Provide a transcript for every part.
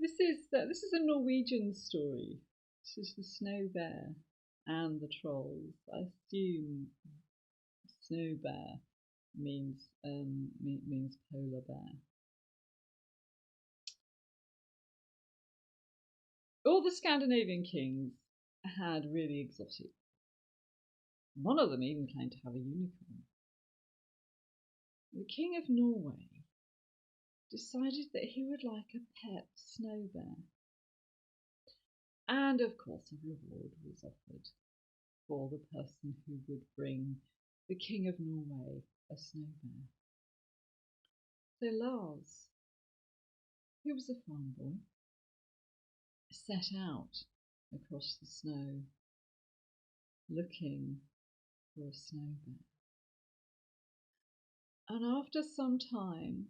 This is a Norwegian story. This is the Snow Bear and the Trolls. I assume Snow Bear means polar bear. All the Scandinavian kings had really exotic. One of them even claimed to have a unicorn. The King of Norway decided that he would like a pet snow bear. And of course, a reward was offered for the person who would bring the King of Norway a snow bear. So Lars, who was a farm boy, set out across the snow looking for a snow bear. And after some time,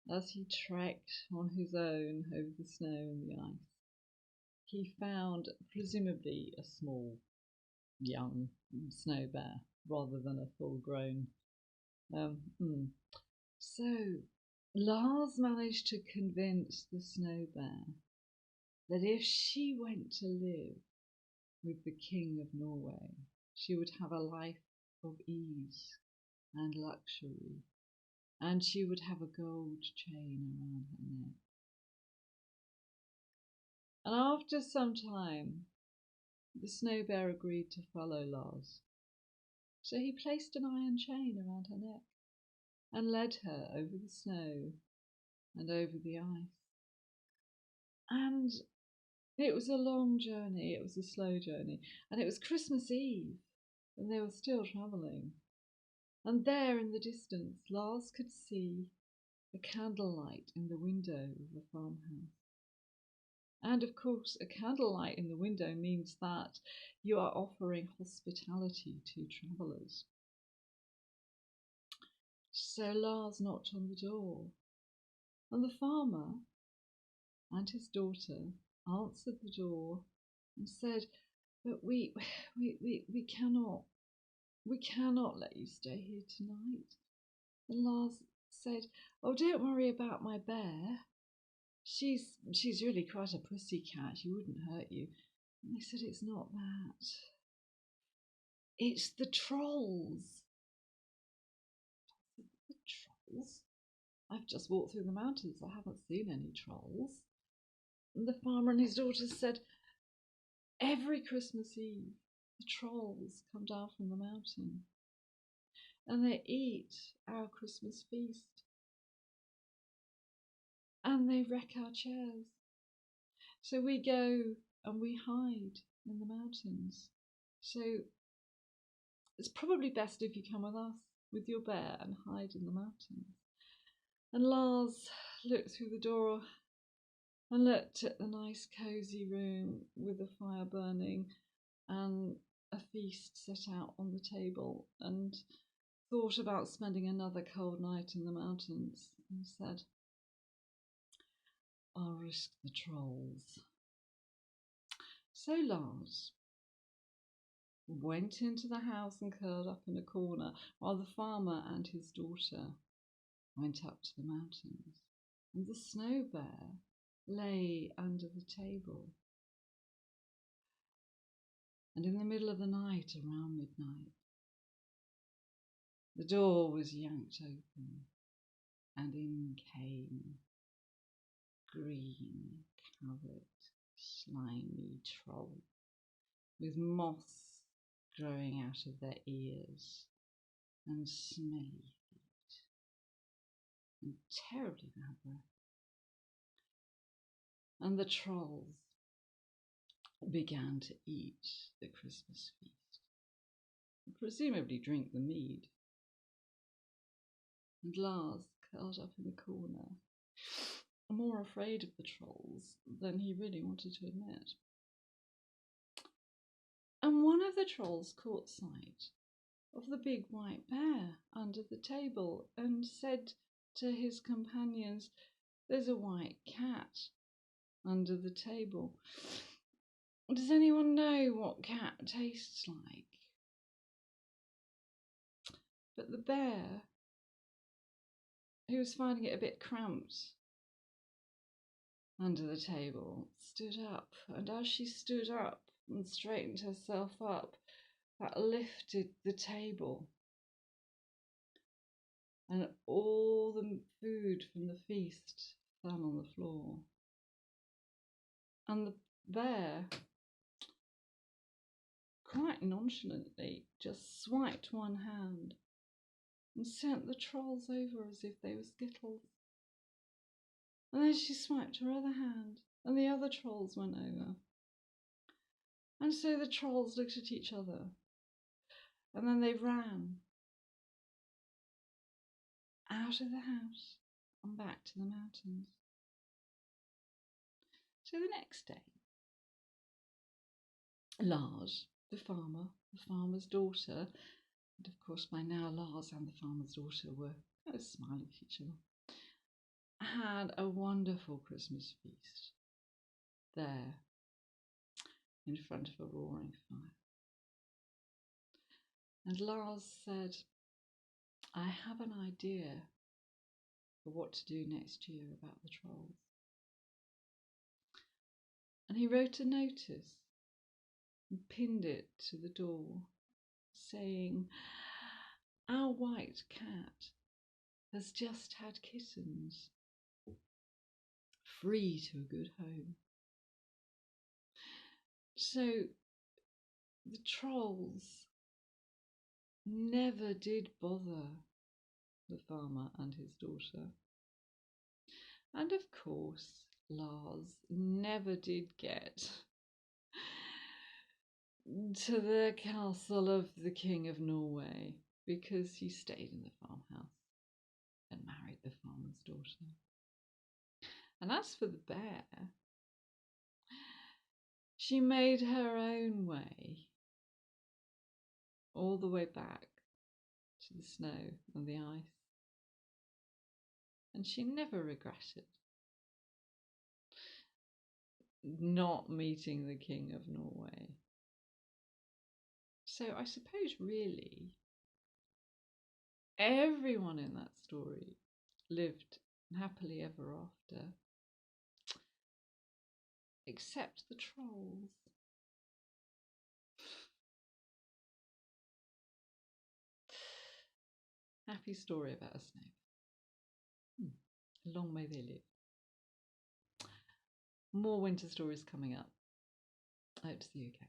as he trekked on his own over the snow and the ice, he found presumably a small young snow bear rather than a full grown. So Lars managed to convince the snow bear that if she went to live with the King of Norway, she would have a life of ease and luxury, and she would have a gold chain around her neck. And after some time, the snow bear agreed to follow Lars. So he placed an iron chain around her neck and led her over the snow and over the ice. And it was a long journey, it was a slow journey, and it was Christmas Eve, and they were still travelling. And there in the distance, Lars could see a candlelight in the window of the farmhouse. And of course, a candlelight in the window means that you are offering hospitality to travellers. So Lars knocked on the door, and the farmer and his daughter answered the door and said, "But we cannot let you stay here tonight." And Lars said, "Oh, don't worry about my bear. She's really quite a pussy cat. She wouldn't hurt you." And they said, "It's not that. It's the trolls." The trolls? I've just walked through the mountains. I haven't seen any trolls. And the farmer and his daughter said, "Every Christmas Eve, the trolls come down from the mountain and they eat our Christmas feast and they wreck our chairs. So we go and we hide in the mountains. So it's probably best if you come with us, with your bear, and hide in the mountains." And Lars looked through the door and looked at the nice cosy room with the fire burning and a feast set out on the table, and thought about spending another cold night in the mountains, and said, "I'll risk the trolls." So Lars went into the house and curled up in a corner while the farmer and his daughter went up to the mountains, and the snow bear lay under the table. And in the middle of the night, around midnight, the door was yanked open, and in came green-covered, slimy troll with moss growing out of their ears and smelly feet and terribly bad breath. And the trolls began to eat the Christmas feast, and presumably drink the mead. And Lars curled up in the corner, more afraid of the trolls than he really wanted to admit. And one of the trolls caught sight of the big white bear under the table and said to his companions, "There's a white cat under the table. Does anyone know what cat tastes like?" But the bear, who was finding it a bit cramped under the table stood up, and as she stood up and straightened herself up, that lifted the table, and all the food from the feast fell on the floor. And the bear, quite nonchalantly, just swiped one hand and sent the trolls over as if they were skittles. And then she swiped her other hand, and the other trolls went over. And so the trolls looked at each other, and then they ran out of the house and back to the mountains. So the next day, Lars, the farmer's daughter, and of course by now Lars and the farmer's daughter were kind of smiling at each other, had a wonderful Christmas feast there in front of a roaring fire. And Lars said, I have an idea for what to do next year about the trolls. And he wrote a notice and pinned it to the door, saying, our white cat has just had kittens, free to a good home. So the trolls never did bother the farmer and his daughter. And of course, Lars never did get to the castle of the King of Norway, because he stayed in the farmhouse and married the farmer's daughter. And as for the bear, she made her own way all the way back to the snow and the ice, and she never regretted not meeting the King of Norway. So I suppose really everyone in that story lived happily ever after, except the trolls. Happy story about a snake. Long may they live. More winter stories coming up. I hope to see you again.